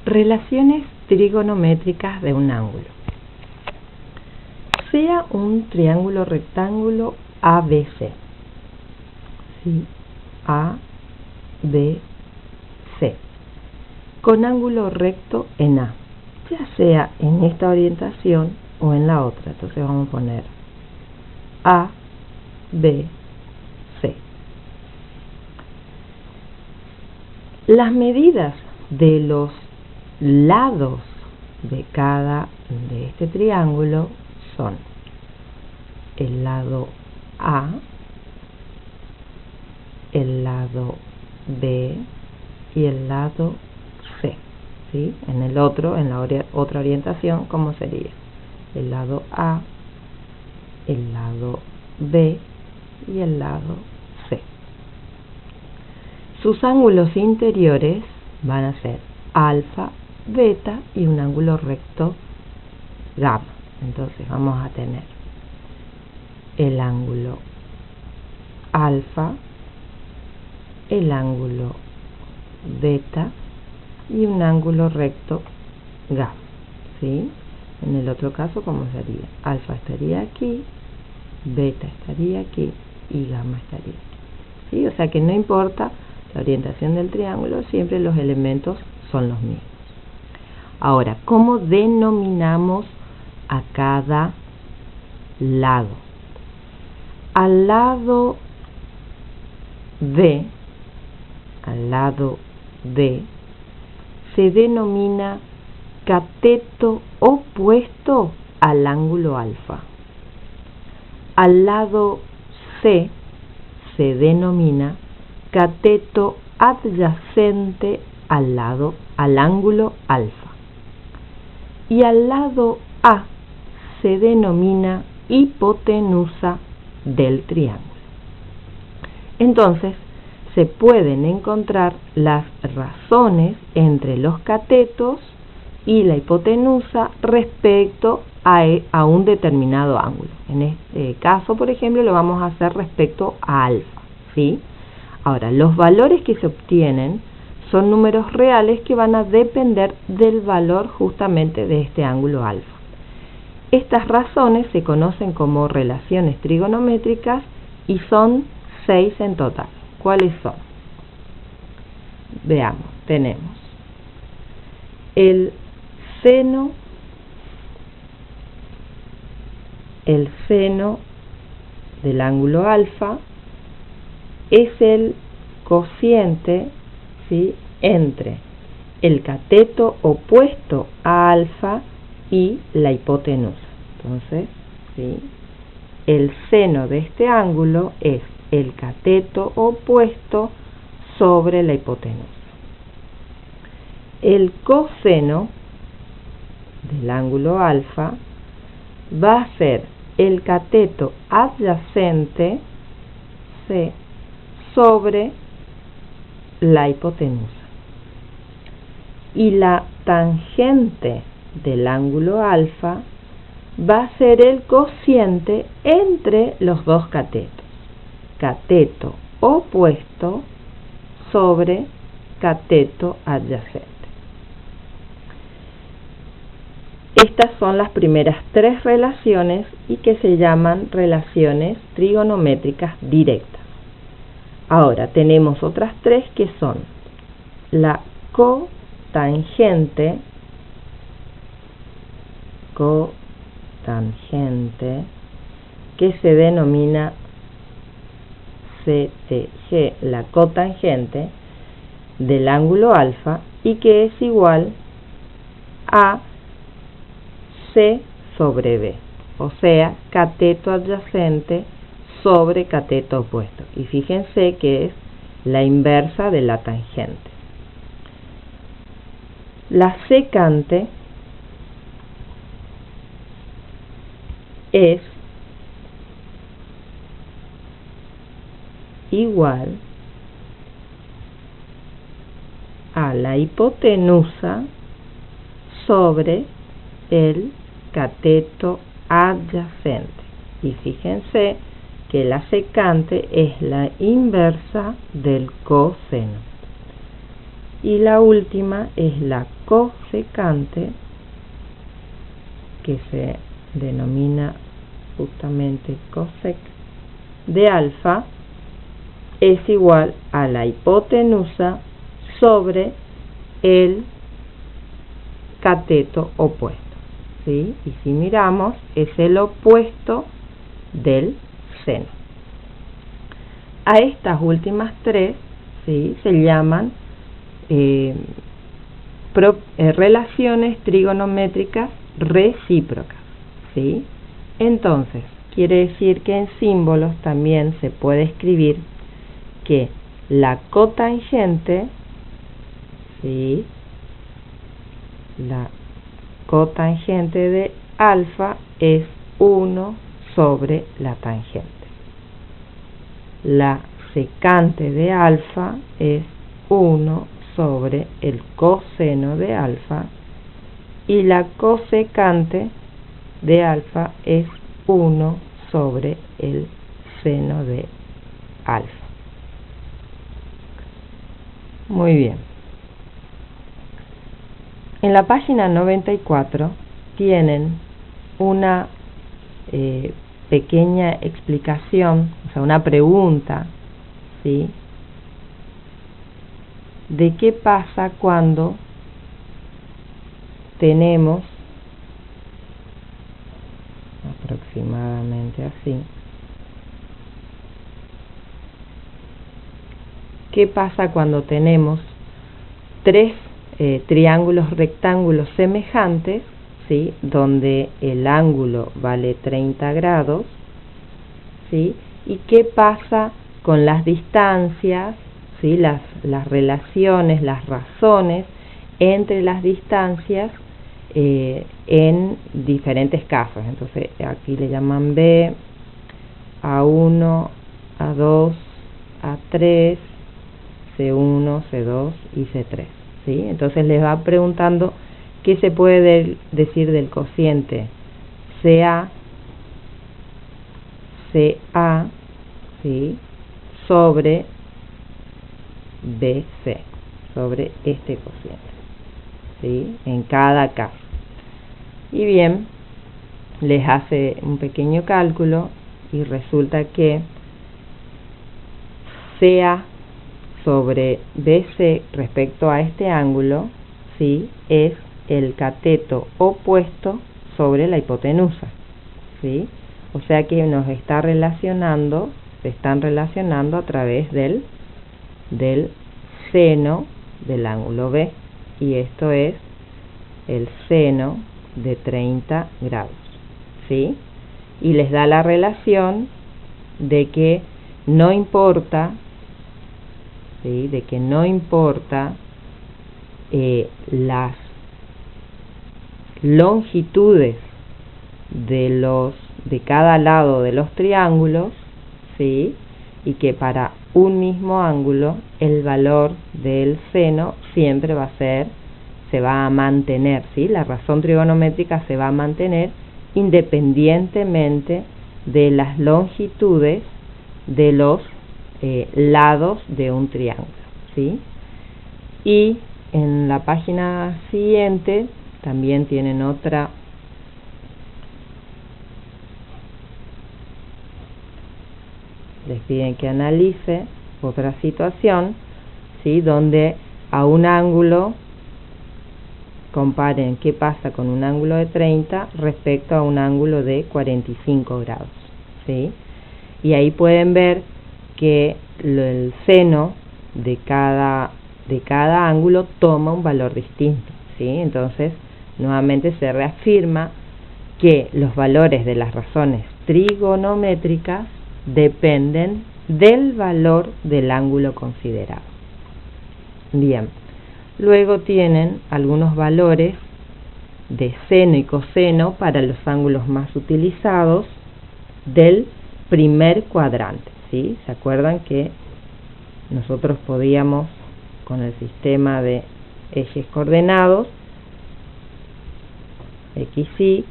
Relaciones trigonométricas de un ángulo. Sea un triángulo rectángulo ABC. ¿Sí? ABC. Con ángulo recto en A. Ya sea en esta orientación o en la otra. Entonces vamos a poner A, B, C. Las medidas de los lados de cada de este triángulo son el lado A, el lado B y el lado C. ¿Sí? En el otro, en la otra orientación, ¿cómo sería? El lado A, el lado B y el lado C. Sus ángulos interiores van a ser alfa, beta y un ángulo recto gamma. Entonces vamos a tener el ángulo alfa, el ángulo beta y un ángulo recto gamma. ¿Sí? En el otro caso, ¿cómo sería? Alfa estaría aquí, beta estaría aquí y gamma estaría aquí. ¿Sí? O sea que no importa la orientación del triángulo, siempre los elementos son los mismos. Ahora, ¿cómo denominamos a cada lado? Al lado B, se denomina cateto opuesto al ángulo alfa. Al lado C se denomina cateto adyacente al ángulo alfa. Y al lado A se denomina hipotenusa del triángulo. Entonces, se pueden encontrar las razones entre los catetos y la hipotenusa respecto a un determinado ángulo. En este caso, por ejemplo, lo vamos a hacer respecto a alfa, ¿sí? Ahora, los valores que se obtienen son números reales que van a depender del valor justamente de este ángulo alfa. Estas razones se conocen como relaciones trigonométricas y son 6 en total. ¿Cuáles son? Veamos, tenemos el seno del ángulo alfa es el cociente, ¿sí?, entre el cateto opuesto a alfa y la hipotenusa. Entonces, ¿sí?, el seno de este ángulo es el cateto opuesto sobre la hipotenusa. El coseno del ángulo alfa va a ser el cateto adyacente C sobre la hipotenusa. Y la tangente del ángulo alfa va a ser el cociente entre los dos catetos. Cateto opuesto sobre cateto adyacente. Estas son las primeras 3 relaciones y que se llaman relaciones trigonométricas directas. Ahora tenemos otras 3 que son la cotangente, que se denomina CTG, la cotangente del ángulo alfa, y que es igual a C sobre B, o sea, cateto adyacente sobre cateto opuesto. Y fíjense que es la inversa de la tangente. La secante es igual a la hipotenusa sobre el cateto adyacente. Y fíjense que la secante es la inversa del coseno. Y la última es la cosecante, que se denomina justamente cosec de alfa, es igual a la hipotenusa sobre el cateto opuesto, ¿sí? Y si miramos, es el opuesto del seno. A estas últimas tres, ¿sí?, se llaman relaciones trigonométricas recíprocas, ¿sí? Entonces, quiere decir que en símbolos también se puede escribir que la cotangente, ¿sí?, la cotangente de alfa es 1 sobre la tangente. La secante de alfa es 1 sobre el coseno de alfa y la cosecante de alfa es 1 sobre el seno de alfa. Muy bien. En la página 94 tienen una pequeña explicación, o sea, una pregunta, ¿sí?, de qué pasa cuando tenemos aproximadamente así. ¿Qué pasa cuando tenemos tres triángulos rectángulos semejantes, ¿sí?, donde el ángulo vale 30 grados, ¿sí? ¿Y qué pasa con las distancias, ¿sí?, las relaciones, las razones entre las distancias en diferentes casos? Entonces aquí le llaman B, A1, A2, A3, C1, C2 y C3, ¿sí? Entonces les va preguntando qué se puede decir del cociente CA, ¿sí?, sobre BC, sobre este cociente, ¿sí?, en cada caso. Y bien, les hace un pequeño cálculo y resulta que CA sobre BC respecto a este ángulo, ¿sí?, es el cateto opuesto sobre la hipotenusa, ¿sí? O sea que nos está relacionando, se están relacionando a través del seno del ángulo B, y esto es el seno de 30 grados, ¿sí? Y les da la relación de que no importa, ¿sí?, de que no importa las longitudes de cada lado de los triángulos, ¿sí?, y que para un mismo ángulo el valor del seno siempre se va a mantener, ¿sí? La razón trigonométrica se va a mantener independientemente de las longitudes de los lados de un triángulo, ¿sí? Y en la página siguiente también tienen otra les piden que analice otra situación, ¿sí?, donde a un ángulo comparen qué pasa con un ángulo de 30 respecto a un ángulo de 45 grados, ¿sí? Y ahí pueden ver que el seno de cada ángulo toma un valor distinto, ¿sí? Entonces, nuevamente se reafirma que los valores de las razones trigonométricas dependen del valor del ángulo considerado. Bien, luego tienen algunos valores de seno y coseno para los ángulos más utilizados del primer cuadrante, ¿sí? ¿Se acuerdan que nosotros podíamos, con el sistema de ejes coordenados, X, Y,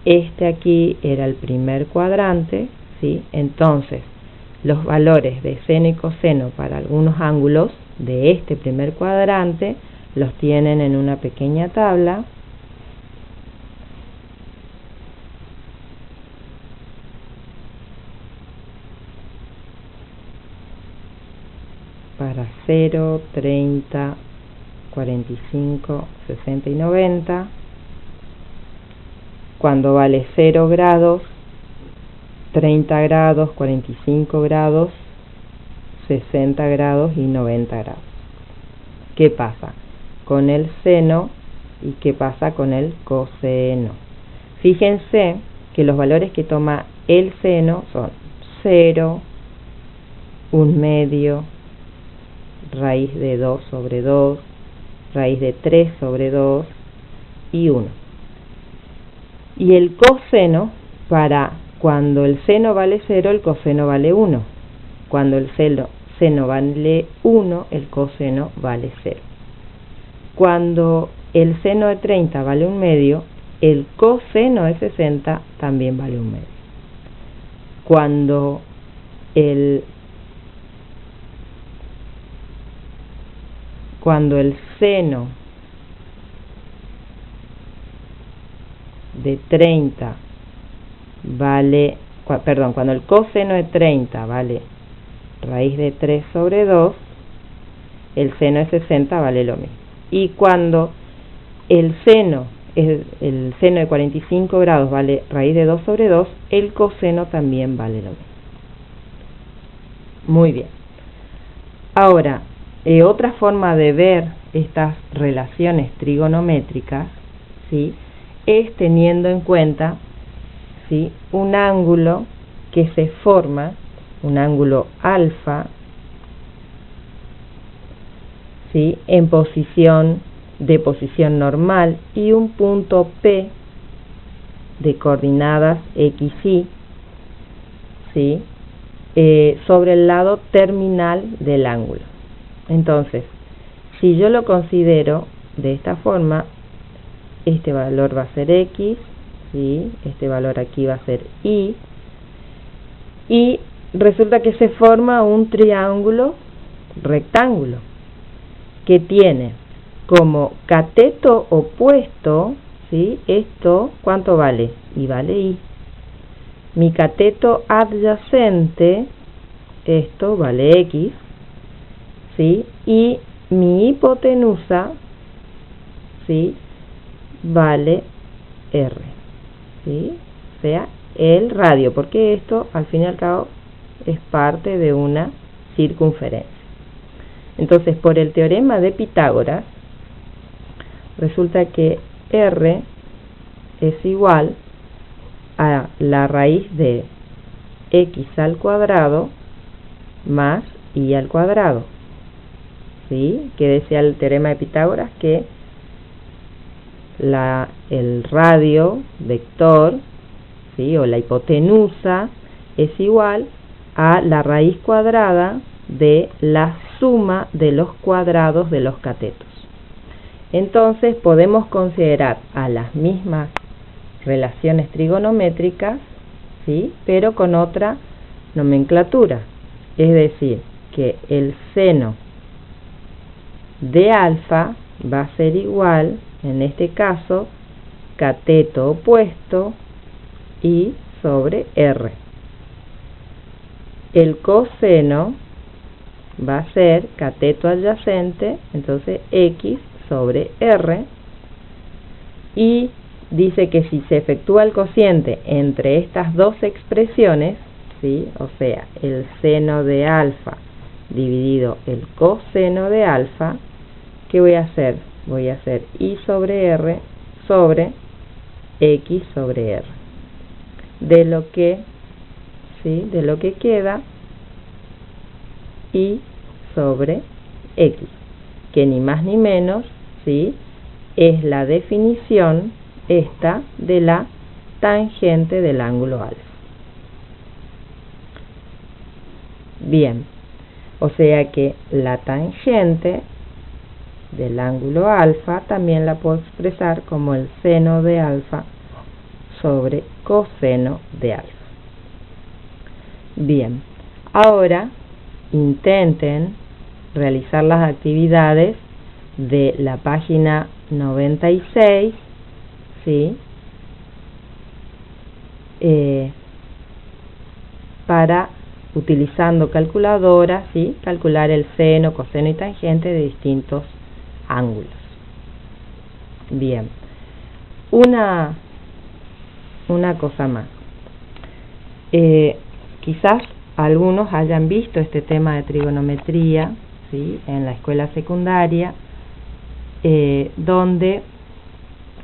este aquí era el primer cuadrante, ¿sí? Entonces, los valores de seno y coseno para algunos ángulos de este primer cuadrante los tienen en una pequeña tabla. Para 0, 30, 45, 60 y 90. Cuando vale 0 grados, 30 grados, 45 grados, 60 grados y 90 grados. ¿Qué pasa con el seno y qué pasa con el coseno? Fíjense que los valores que toma el seno son 0, 1/2, raíz de 2 sobre 2, raíz de 3 sobre 2 y 1. Y el coseno, para cuando el seno vale 0, el coseno vale 1. Cuando el seno vale 1, el coseno vale 0. Cuando el seno de 30 vale 1/2, el coseno de 60 también vale 1/2. Cuando el seno de 30 vale, cuando el coseno de 30 vale raíz de 3 sobre 2, el seno de 60 vale lo mismo. Y cuando el seno de 45 grados vale raíz de 2 sobre 2, el coseno también vale lo mismo. Muy bien. Ahora, otra forma de ver estas relaciones trigonométricas, ¿sí?, es teniendo en cuenta, ¿sí?, un ángulo que se forma, un ángulo alfa, ¿sí?, en posición normal, y un punto P de coordenadas X, Y, ¿sí?, sobre el lado terminal del ángulo. Entonces, si yo lo considero de esta forma, este valor va a ser X, ¿sí?, este valor aquí va a ser Y, y resulta que se forma un triángulo rectángulo que tiene como cateto opuesto, ¿sí?, esto, ¿cuánto vale? Y vale Y. Mi cateto adyacente, esto vale X, ¿sí?, y mi hipotenusa, ¿sí?, vale R, ¿sí?, o sea, el radio, porque esto al fin y al cabo es parte de una circunferencia. Entonces, por el teorema de Pitágoras, resulta que R es igual a la raíz de X al cuadrado más Y al cuadrado, ¿sí?, que decía el teorema de Pitágoras que el radio vector, ¿sí?, o la hipotenusa es igual a la raíz cuadrada de la suma de los cuadrados de los catetos. Entonces podemos considerar a las mismas relaciones trigonométricas, ¿sí?, pero con otra nomenclatura, es decir, que el seno de alfa va a ser igual, en este caso, cateto opuesto Y sobre R. El coseno va a ser cateto adyacente, entonces X sobre R, y dice que si se efectúa el cociente entre estas dos expresiones, ¿sí?, o sea, el seno de alfa dividido el coseno de alfa, ¿qué voy a hacer? Voy a hacer Y sobre R sobre X sobre R. De lo que queda Y sobre X, que ni más ni menos, ¿sí?, es la definición esta de la tangente del ángulo alfa. Bien, o sea que la tangente del ángulo alfa también la puedo expresar como el seno de alfa sobre coseno de alfa. Bien, ahora intenten realizar las actividades de la página 96, ¿sí? Para, utilizando calculadora, ¿sí? Calcular el seno, coseno y tangente de distintos ángulos. Bien, una cosa más. Quizás algunos hayan visto este tema de trigonometría, ¿sí? En la escuela secundaria, donde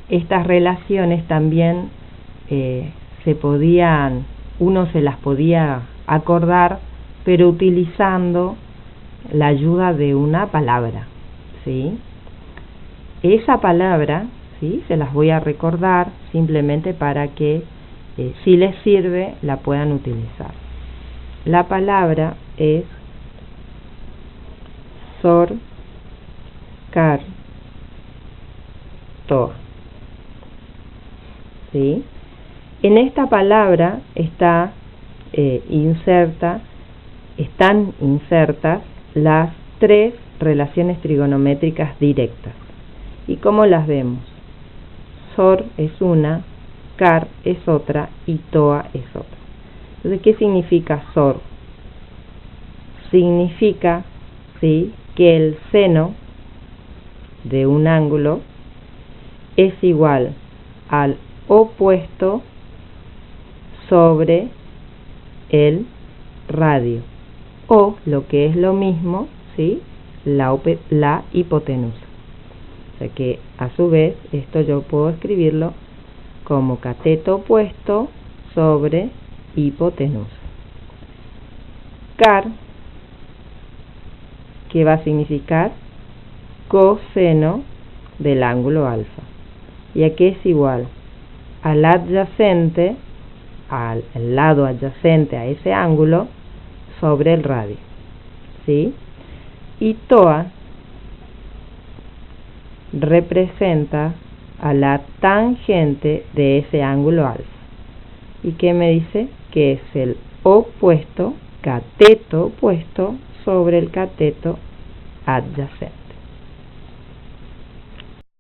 estas relaciones también uno se las podía acordar, pero utilizando la ayuda de una palabra, ¿sí? Esa palabra, ¿sí? Se las voy a recordar simplemente para que, si les sirve, la puedan utilizar. La palabra es sor, car, toa, ¿sí? En esta palabra están insertas las tres relaciones trigonométricas directas. ¿Y cómo las vemos? Sor es una, car es otra y toa es otra. Entonces, ¿qué significa sor? Significa, ¿sí?, que el seno de un ángulo es igual al opuesto sobre el radio, o lo que es lo mismo, ¿sí?, la hipotenusa. O sea que a su vez esto yo puedo escribirlo como cateto opuesto sobre hipotenusa. Car, que va a significar coseno del ángulo alfa. ¿Y a qué es igual? Al adyacente, al lado adyacente a ese ángulo sobre el radio, ¿sí? Y toa representa a la tangente de ese ángulo alfa. ¿Y qué me dice? Que es el opuesto, cateto opuesto sobre el cateto adyacente.